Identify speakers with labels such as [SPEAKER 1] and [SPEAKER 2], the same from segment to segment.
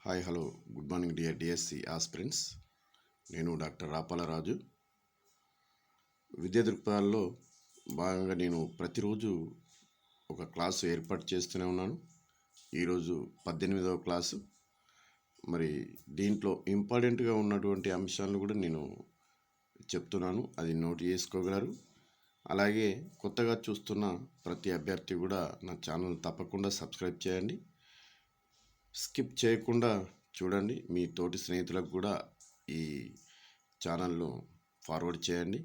[SPEAKER 1] Hi hello good morning dear DSC aspirants. నేను doctor రాపాల రాజు. విద్యా దృక్పథాల్లో భాగంగా నేను ప్రతిరోజు ఒక క్లాసు ఏర్పాటు చేస్తూనే ఉన్నాను. ఈరోజు 18వ క్లాసు. మరి దీంట్లో ఇంపార్టెంట్గా ఉన్నటువంటి అంశాలను కూడా నేను చెప్తున్నాను, అది నోట్ చేసుకోగలరు. అలాగే కొత్తగా చూస్తున్న ప్రతి అభ్యర్థి కూడా నా ఛానల్ తప్పకుండా సబ్స్క్రైబ్ చేయండి, స్కిప్ చేయకుండా చూడండి. మీ తోటి స్నేహితులకు కూడా ఈ ఛానల్ను ఫార్వర్డ్ చేయండి.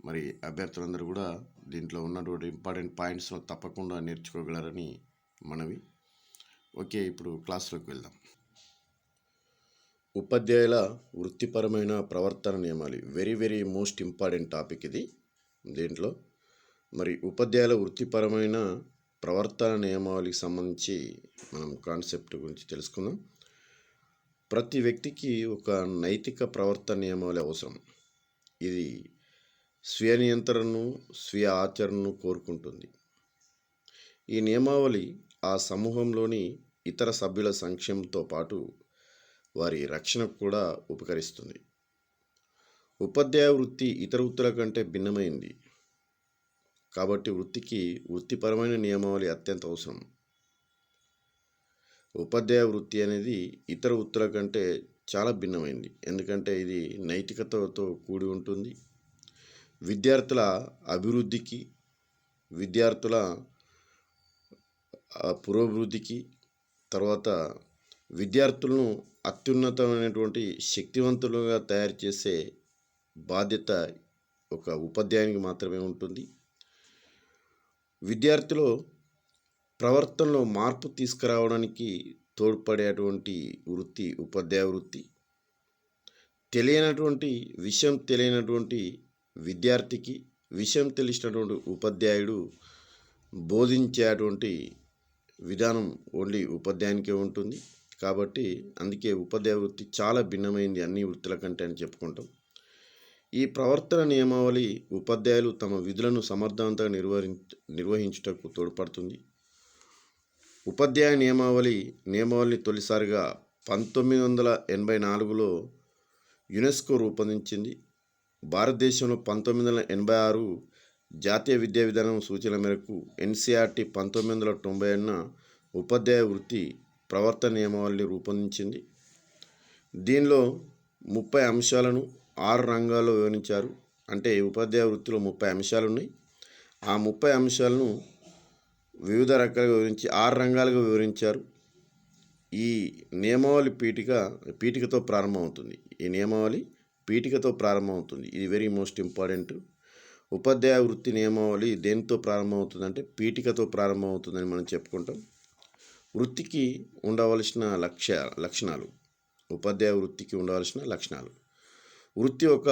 [SPEAKER 1] మరి అభ్యర్థులందరూ కూడా దీంట్లో ఉన్నటువంటి ఇంపార్టెంట్ పాయింట్స్ తప్పకుండా నేర్చుకోగలరని మనవి. ఓకే, ఇప్పుడు క్లాస్లోకి వెళ్దాం. ఉపాధ్యాయుల వృత్తిపరమైన ప్రవర్తన నియమాలు very very most important topic ఇది. దీంట్లో మరి ఉపాధ్యాయుల వృత్తిపరమైన ప్రవర్తన నియమావళికి సంబంధించి మనం కాన్సెప్ట్ గురించి తెలుసుకుందాం. ప్రతి వ్యక్తికి ఒక నైతిక ప్రవర్తన నియమావళి అవసరం. ఇది స్వీయ నియంత్రణను, స్వీయ ఆచరణను కోరుకుంటుంది. ఈ నియమావళి ఆ సమూహంలోని ఇతర సభ్యుల సంక్షేమంతో పాటు వారి రక్షణకు కూడా ఉపకరిస్తుంది. ఉపాధ్యాయ వృత్తి ఇతర వృత్తుల కంటే భిన్నమైంది కాబట్టి వృత్తికి వృత్తిపరమైన నియమావళి అత్యంత అవసరం. ఉపాధ్యాయ వృత్తి అనేది ఇతర వృత్తుల కంటే చాలా భిన్నమైంది, ఎందుకంటే ఇది నైతికతతో కూడి ఉంటుంది. విద్యార్థుల అభివృద్ధికి, విద్యార్థుల పురోభివృద్ధికి, తర్వాత విద్యార్థులను అత్యున్నతమైనటువంటి శక్తివంతులుగా తయారు చేసే బాధ్యత ఒక ఉపాధ్యాయునికి మాత్రమే ఉంటుంది. విద్యార్థులు ప్రవర్తనలో మార్పు తీసుకురావడానికి తోడ్పడేటువంటి వృత్తి ఉపాధ్యాయ వృత్తి. విషయం తెలియనటువంటి విద్యార్థికి విషయం తెలిసినటువంటి ఉపాధ్యాయుడు బోధించేటువంటి విధానం ఓన్లీ ఉపాధ్యాయునికే ఉంటుంది. కాబట్టి అందుకే ఉపాధ్యాయ వృత్తి చాలా భిన్నమైంది అన్ని వృత్తుల కంటే అని చెప్పుకుంటాం. ఈ ప్రవర్తన నియమావళి ఉపాధ్యాయులు తమ విధులను సమర్థవంతంగా నిర్వహించుటకు తోడ్పడుతుంది. ఉపాధ్యాయ నియమావళిని తొలిసారిగా 1984లో యునెస్కో రూపొందించింది. భారతదేశంలో 1986 జాతీయ విద్యా విధానం సూచనల మేరకు ఎన్సీఆర్టీ 1990న ఉపాధ్యాయ వృత్తి ప్రవర్తన నియమావళిని రూపొందించింది. దీనిలో 30 అంశాలను 6 రంగాల్లో వివరించారు. అంటే ఉపాధ్యాయ వృత్తిలో 30 అంశాలు ఉన్నాయి. ఆ 30 అంశాలను వివిధ రకాలుగా 6 రంగాలుగా వివరించారు. ఈ నియమావళి పీఠికతో ప్రారంభమవుతుంది. ఇది వెరీ మోస్ట్ ఇంపార్టెంట్. ఉపాధ్యాయ వృత్తి నియమావళి దేనితో ప్రారంభమవుతుందంటే పీఠికతో ప్రారంభమవుతుందని మనం చెప్పుకుంటాం. వృత్తికి ఉండవలసిన లక్షణాలు. ఉపాధ్యాయ వృత్తికి ఉండవలసిన లక్షణాలు. వృత్తి ఒక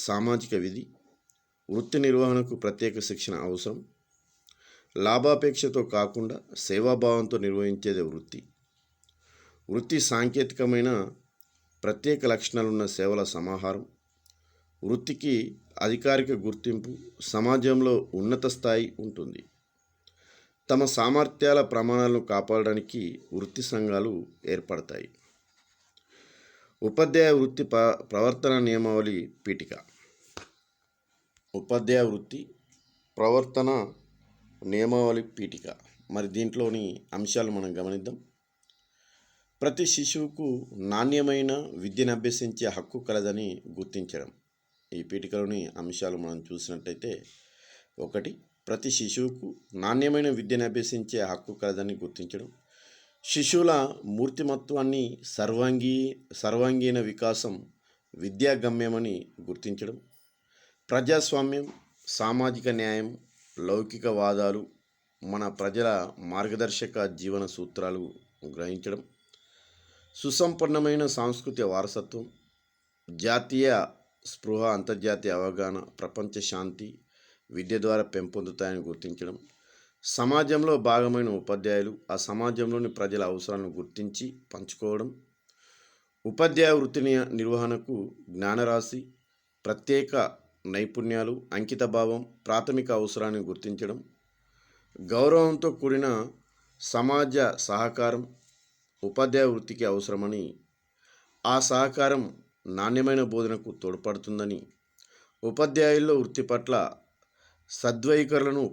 [SPEAKER 1] సామాజిక విధి. వృత్తి నిర్వహణకు ప్రత్యేక శిక్షణ అవసరం. లాభాపేక్షతో కాకుండా సేవాభావంతో నిర్వహించేదే వృత్తి. వృత్తి సాంకేతికమైన ప్రత్యేక లక్షణాలున్న సేవల సమాహారం. వృత్తికి అధికారిక గుర్తింపు, సమాజంలో ఉన్నత స్థాయి ఉంటుంది. తమ సామర్థ్యాల ప్రమాణాలను కాపాడడానికి వృత్తి సంఘాలు ఏర్పడతాయి. ఉపాధ్యాయ వృత్తి ప్రవర్తన నియమావళి పీఠిక. ఉపాధ్యాయ వృత్తి ప్రవర్తన నియమావళి పీఠిక. మరి దీంట్లోని అంశాలు మనం గమనిద్దాం. ప్రతి శిశువుకు నాణ్యమైన విద్యను అభ్యసించే హక్కు కలదని గుర్తించడం. ఈ పీఠికలోని అంశాలు మనం చూసినట్టయితే, 1, ప్రతి శిశువుకు నాణ్యమైన విద్యను అభ్యసించే హక్కు కలదని గుర్తించడం. శిశువుల మూర్తిమత్వాన్ని, సర్వాంగీణ వికాసం విద్యాగమ్యమని గుర్తించడం. ప్రజాస్వామ్యం, సామాజిక న్యాయం, లౌకికవాదాలు మన ప్రజల మార్గదర్శక జీవన సూత్రాలు గ్రహించడం. సుసంపన్నమైన సాంస్కృతిక వారసత్వం, జాతీయ స్పృహ, అంతర్జాతీయ అవగాహన, ప్రపంచ శాంతి విద్య ద్వారా పెంపొందుతాయని గుర్తించడం. సమాజంలో భాగమైన ఉపాధ్యాయులు ఆ సమాజంలోని ప్రజల అవసరాలను గుర్తించి పంచుకోవడం. ఉపాధ్యాయ వృత్తి నిర్వహణకు జ్ఞానరాశి, ప్రత్యేక నైపుణ్యాలు, అంకితభావం, ప్రాథమిక అవసరాన్ని గుర్తించడం. గౌరవంతో కూడిన సమాజ సహకారం, ఉపాధ్యాయ వృత్తికి అవసరమని, ఆ సహకారం నాణ్యమైన బోధనకు తోడ్పడుతుందని, ఉపాధ్యాయుల్లో వృత్తి పట్ల సద్వైఖరులను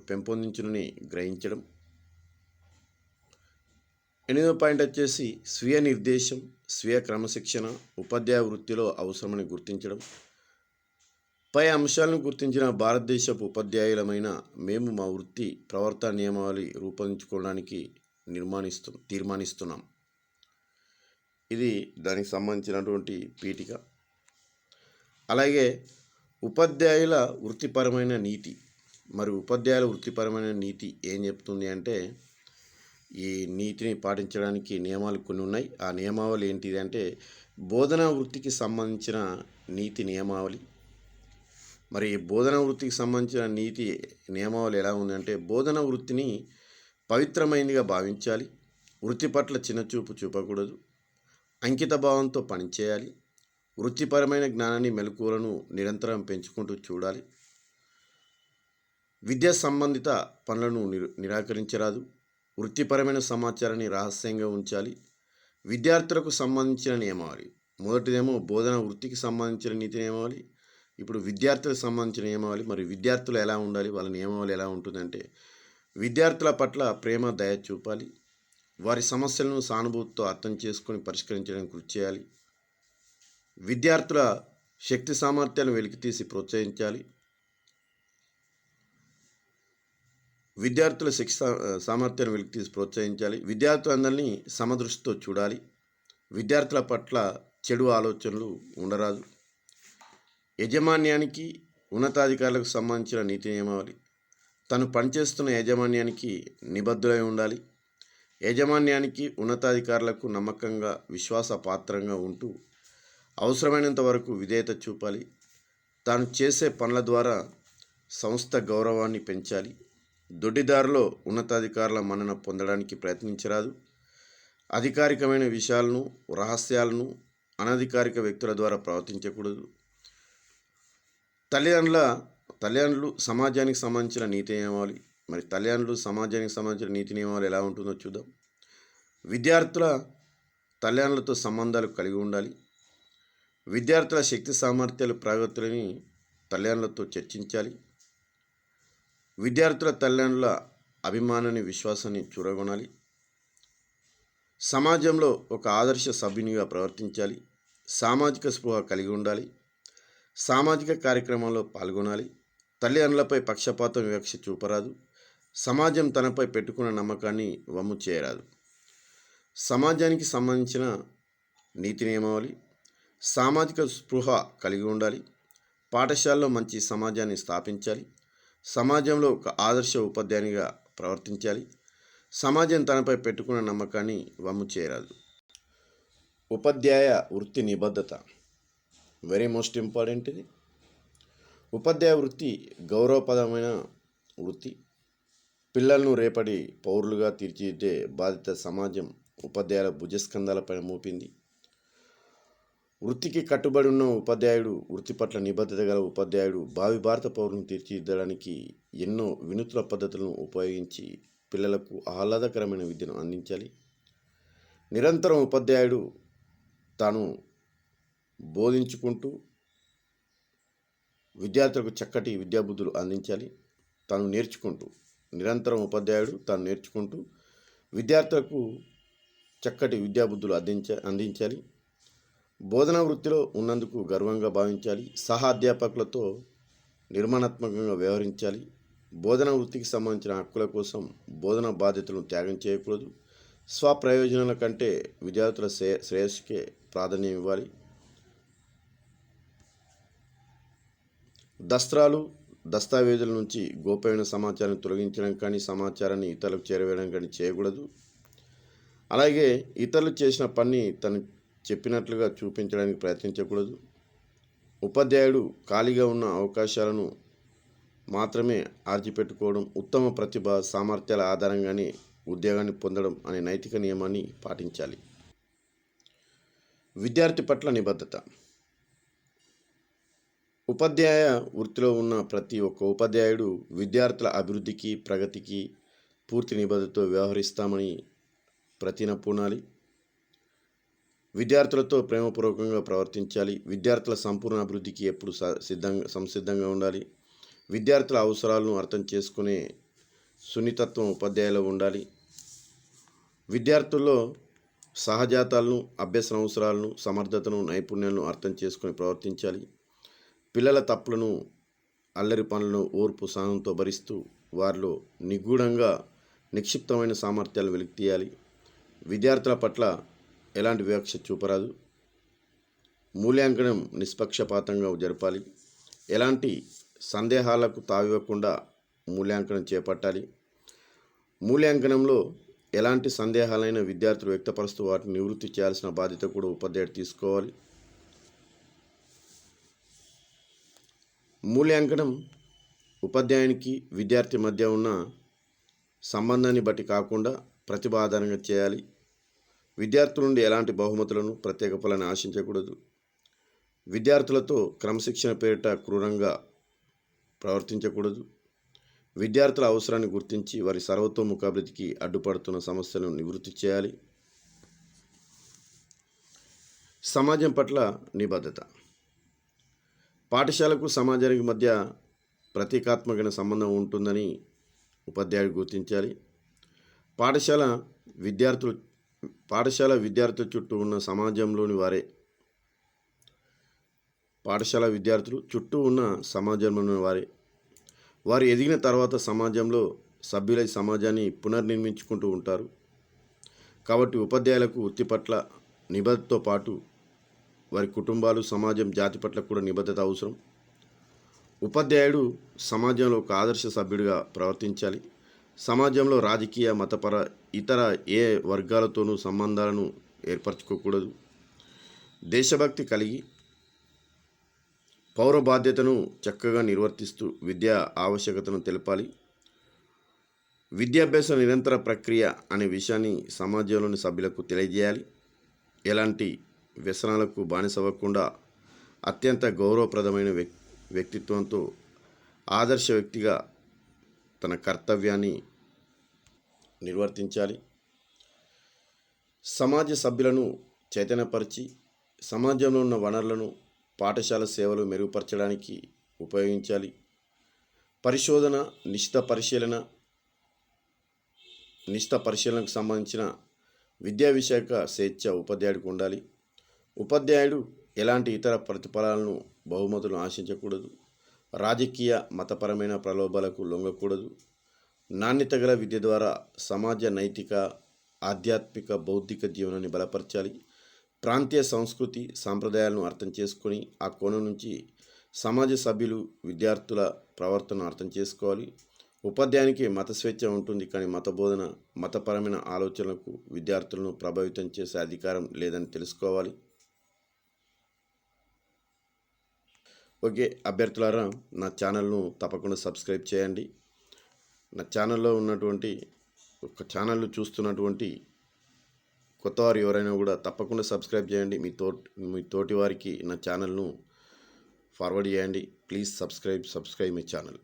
[SPEAKER 1] పెంపొందించునని గ్రహించడం. 8వ పాయింట్ వచ్చేసి స్వీయ నిర్దేశం, స్వీయ క్రమశిక్షణ ఉపాధ్యాయ వృత్తిలో అవసరమని గుర్తించడం. పై అంశాలను గుర్తించిన భారతదేశపు ఉపాధ్యాయులమైన మేము మా వృత్తి ప్రవర్తన నియమావళి రూపొందించుకోవడానికి తీర్మానిస్తున్నాం. ఇది దానికి సంబంధించినటువంటి పీఠిక. అలాగే ఉపాధ్యాయుల వృత్తిపరమైన నీతి, మరి ఉపాధ్యాయుల వృత్తిపరమైన నీతి ఏం చెప్తుంది అంటే, ఈ నీతిని పాటించడానికి నియమాలు కొన్ని ఉన్నాయి. ఆ నియమావళి ఏంటిది అంటే, బోధనా వృత్తికి సంబంధించిన నీతి నియమావళి. మరి బోధనా వృత్తికి సంబంధించిన నీతి నియమావళి ఎలా ఉందంటే, బోధనా వృత్తిని పవిత్రమైనదిగా భావించాలి, వృత్తి పట్ల చిన్నచూపు చూపకూడదు, అంకిత భావంతో పనిచేయాలి, వృత్తిపరమైన జ్ఞానాన్ని మెలకువలను నిరంతరం పెంచుకుంటూ చూడాలి, విద్యా సంబంధిత పనులను నిరాకరించరాదు, వృత్తిపరమైన సమాచారాన్ని రహస్యంగా ఉంచాలి. విద్యార్థులకు సంబంధించిన నియమావళి. మొదటిదేమో బోధన వృత్తికి సంబంధించిన నీతి నియమావళి. ఇప్పుడు విద్యార్థులకు సంబంధించిన నియమావళి. మరి విద్యార్థులు ఎలా ఉండాలి, వాళ్ళ నియమావళి ఎలా ఉంటుందంటే, విద్యార్థుల పట్ల ప్రేమ, దయ చూపాలి, వారి సమస్యలను సానుభూతితో అర్థం చేసుకొని పరిష్కరించడానికి కృషి చేయాలి, విద్యార్థుల శక్తి సామర్థ్యాలను వెలికితీసి ప్రోత్సహించాలి, విద్యార్థులందరినీ సమదృష్టితో చూడాలి, విద్యార్థుల పట్ల చెడు ఆలోచనలు ఉండరాదు, యాజమాన్యానికి, ఉన్నతాధికారులకు సంబంధించిన నీతి నియమావళి. తను పనిచేస్తున్న యాజమాన్యానికి నిబద్ధులై ఉండాలి, యాజమాన్యానికి, ఉన్నతాధికారులకు నమ్మకంగా, విశ్వాసపాత్రంగా ఉంటూ అవసరమైనంత వరకు విధేయత చూపాలి, తాను చేసే పనుల ద్వారా సంస్థ గౌరవాన్ని పెంచాలి, దొడ్డిదారిలో ఉన్నతాధికారుల మన్నన పొందడానికి ప్రయత్నించరాదు, అధికారికమైన విషయాలను, రహస్యాలను అనధికారిక వ్యక్తుల ద్వారా ప్రవర్తించకూడదు, తల్లిదండ్రులు సమాజానికి సంబంధించిన నీతి నియమావళి. మరి తల్లిదండ్రులు సమాజానికి సంబంధించిన నీతి నియమావళి ఎలా ఉంటుందో చూద్దాం. విద్యార్థుల తల్లిదండ్రులతో సంబంధాలు కలిగి ఉండాలి, విద్యార్థుల శక్తి సామర్థ్యాలు, ప్రగతులని తల్లిదండ్రులతో చర్చించాలి, విద్యార్థుల తల్లిదండ్రుల అభిమానాన్ని, విశ్వాసాన్ని చూరగొనాలి, సమాజంలో ఒక ఆదర్శ సభ్యునిగా ప్రవర్తించాలి, సామాజిక స్పృహ కలిగి ఉండాలి, సామాజిక కార్యక్రమాల్లో పాల్గొనాలి, తల్లిదండ్రులపై పక్షపాతం, వివక్ష చూపరాదు, సమాజం తనపై పెట్టుకున్న నమ్మకాన్ని వమ్ము చేయరాదు. సమాజానికి సంబంధించిన నీతి నియమావళి. సామాజిక స్పృహ కలిగి ఉండాలి, పాఠశాలలో మంచి సమాజాన్ని స్థాపించాలి, సమాజంలో ఒక ఆదర్శ ఉపాధ్యాయునిగా ప్రవర్తించాలి, సమాజం తనపై పెట్టుకున్న నమ్మకాన్ని వమ్ము చేయరాదు. ఉపాధ్యాయ వృత్తి నిబద్ధత వెరీ మోస్ట్ ఇంపార్టెంట్. ఇది ఉపాధ్యాయ వృత్తి గౌరవప్రదమైన వృత్తి. పిల్లలను రేపటి పౌరులుగా తీర్చిదిద్దే బాధ్యత సమాజం ఉపాధ్యాయుల భుజస్కంధాలపైన మోపింది. వృత్తికి కట్టుబడి ఉన్న ఉపాధ్యాయుడు, వృత్తి పట్ల నిబద్ధత గల ఉపాధ్యాయుడు భావి భారత పౌరులను తీర్చిదిద్దడానికి ఎన్నో వినూత్న పద్ధతులను ఉపయోగించి పిల్లలకు ఆహ్లాదకరమైన విద్యను అందించాలి. నిరంతరం ఉపాధ్యాయుడు తాను బోధించుకుంటూ విద్యార్థులకు చక్కటి విద్యాబుద్ధులు అందించాలి. నిరంతరం ఉపాధ్యాయుడు తాను నేర్చుకుంటూ విద్యార్థులకు చక్కటి విద్యాబుద్ధులు అందించాలి. బోధనా వృత్తిలో ఉన్నందుకు గర్వంగా భావించాలి. సహా అధ్యాపకులతో నిర్మాణాత్మకంగా వ్యవహరించాలి. బోధనా వృత్తికి సంబంధించిన హక్కుల కోసం బోధనా బాధ్యతలను త్యాగం చేయకూడదు. స్వప్రయోజనాల కంటే విద్యార్థుల శ్రేయస్సుకే ప్రాధాన్యం ఇవ్వాలి. దస్తావేజుల నుంచి గోప్యమైన సమాచారాన్ని తొలగించడం కానీ, సమాచారాన్ని ఇతరులకు చేరవేయడం కానీ చేయకూడదు. అలాగే ఇతరులు చేసిన పని తను చెప్పినట్లుగా చూపించడానికి ప్రయత్నించకూడదు. ఉపాధ్యాయుడు ఖాళీగా ఉన్న అవకాశాలను మాత్రమే ఆర్జిపెట్టుకోవడం, ఉత్తమ ప్రతిభ, సామర్థ్యాల ఆధారంగానే ఉద్యోగాన్ని పొందడం అనే నైతిక నియమాన్ని పాటించాలి. విద్యార్థి పట్ల నిబద్ధత. ఉపాధ్యాయ వృత్తిలో ఉన్న ప్రతి ఒక్క ఉపాధ్యాయుడు విద్యార్థుల అభివృద్ధికి, ప్రగతికి పూర్తి నిబద్ధతతో వ్యవహరిస్తామని పూనాలి. విద్యార్థులతో ప్రేమపూర్వకంగా ప్రవర్తించాలి. విద్యార్థుల సంపూర్ణ అభివృద్ధికి ఎప్పుడు సంసిద్ధంగా ఉండాలి. విద్యార్థుల అవసరాలను అర్థం చేసుకునే సున్నితత్వం ఉపాధ్యాయులు ఉండాలి. విద్యార్థుల్లో సహజాతాలను, అభ్యసన అవసరాలను, సమర్థతను, నైపుణ్యాలను అర్థం చేసుకొని ప్రవర్తించాలి. పిల్లల తప్పులను, అల్లరి పనులను ఓర్పు సహనంతో భరిస్తూ వారిలో నిగూఢంగా నిక్షిప్తమైన సామర్థ్యాలు వెలికితీయాలి. విద్యార్థుల పట్ల ఎలాంటి వివక్ష చూపరాదు. మూల్యాంకనం నిష్పక్షపాతంగా జరపాలి. ఎలాంటి సందేహాలకు తావివ్వకుండా మూల్యాంకనం చేపట్టాలి. మూల్యాంకనంలో ఎలాంటి సందేహాలైన విద్యార్థులు వ్యక్తపరుస్తూ వాటిని నివృత్తి చేయాల్సిన బాధ్యత కూడా ఉపాధ్యాయుడు తీసుకోవాలి. మూల్యాంకనం ఉపాధ్యాయునికి విద్యార్థి మధ్య ఉన్న సంబంధాన్ని బట్టి కాకుండా ప్రతిభ ఆధారంగా చేయాలి. విద్యార్థుల నుండి ఎలాంటి బహుమతులను, ప్రత్యేక ఫలాన్ని ఆశించకూడదు. విద్యార్థులతో క్రమశిక్షణ పేరిట క్రూరంగా ప్రవర్తించకూడదు. విద్యార్థుల అవసరాన్ని గుర్తించి వారి సర్వతోముఖాభివృద్ధికి అడ్డుపడుతున్న సమస్యలను నివృత్తి చేయాలి. సమాజం పట్ల నిబద్ధత. పాఠశాలకు సమాజానికి మధ్య ప్రతీకాత్మకమైన సంబంధం ఉంటుందని ఉపాధ్యాయుడు గుర్తించాలి. పాఠశాల విద్యార్థుల చుట్టూ ఉన్న సమాజంలోని వారే వారు ఎదిగిన తర్వాత సమాజంలో సభ్యులై సమాజాన్ని పునర్నిర్మించుకుంటూ ఉంటారు. కాబట్టి ఉపాధ్యాయులకు వృత్తి పట్ల నిబద్ధతతో పాటు వారి కుటుంబాలు, సమాజం, జాతి పట్ల కూడా నిబద్ధత అవసరం. ఉపాధ్యాయుడు సమాజంలో ఒక ఆదర్శ సభ్యుడిగా ప్రవర్తించాలి. సమాజంలో రాజకీయ, మతపర, ఇతర ఏ వర్గాలతోనూ సంబంధాలను ఏర్పరచుకోకూడదు. దేశభక్తి కలిగి పౌర బాధ్యతను చక్కగా నిర్వర్తిస్తూ విద్యా ఆవశ్యకతను తెలపాలి. విద్యాభ్యాస నిరంతర ప్రక్రియ అనే విషయాన్ని సమాజంలోని సభ్యులకు తెలియజేయాలి. ఎలాంటి వ్యసనాలకు బానిసవ్వకుండా అత్యంత గౌరవప్రదమైన వ్యక్తిత్వంతో ఆదర్శ వ్యక్తిగా తన కర్తవ్యాన్ని నిర్వర్తించాలి. సమాజ సభ్యులను చైతన్యపరిచి సమాజంలో ఉన్న వనరులను పాఠశాల సేవలు మెరుగుపరచడానికి ఉపయోగించాలి. పరిశోధన, నిశిత పరిశీలనకు సంబంధించిన విద్యా విషయక స్వేచ్ఛ ఉపాధ్యాయుడికి ఉండాలి. ఉపాధ్యాయుడు ఎలాంటి ఇతర ప్రతిఫలాలను, బహుమతులను ఆశించకూడదు. రాజకీయ, మతపరమైన ప్రలోభాలకు లొంగకూడదు. నాణ్యత గల విద్య ద్వారా సమాజ నైతిక, ఆధ్యాత్మిక, బౌద్ధిక జీవనాన్ని బలపరచాలి. ప్రాంతీయ సంస్కృతి, సాంప్రదాయాలను అర్థం చేసుకొని ఆ కోణం నుంచి సమాజ సభ్యులు, విద్యార్థుల ప్రవర్తనను అర్థం చేసుకోవాలి. ఉపాధ్యాయునికి మత స్వేచ్ఛ ఉంటుంది, కానీ మత బోధన, మతపరమైన ఆలోచనలకు విద్యార్థులను ప్రభావితం చేసే అధికారం లేదని తెలుసుకోవాలి. ఓకే అభ్యర్థులారా, నా ఛానల్ను తప్పకుండా సబ్స్క్రైబ్ చేయండి. నా ఛానల్ చూస్తున్నటువంటి కొత్తవారు ఎవరైనా కూడా తప్పకుండా సబ్స్క్రైబ్ చేయండి. మీ తోటి వారికి నా ఛానల్ను ఫార్వర్డ్ చేయండి. Please subscribe my channel.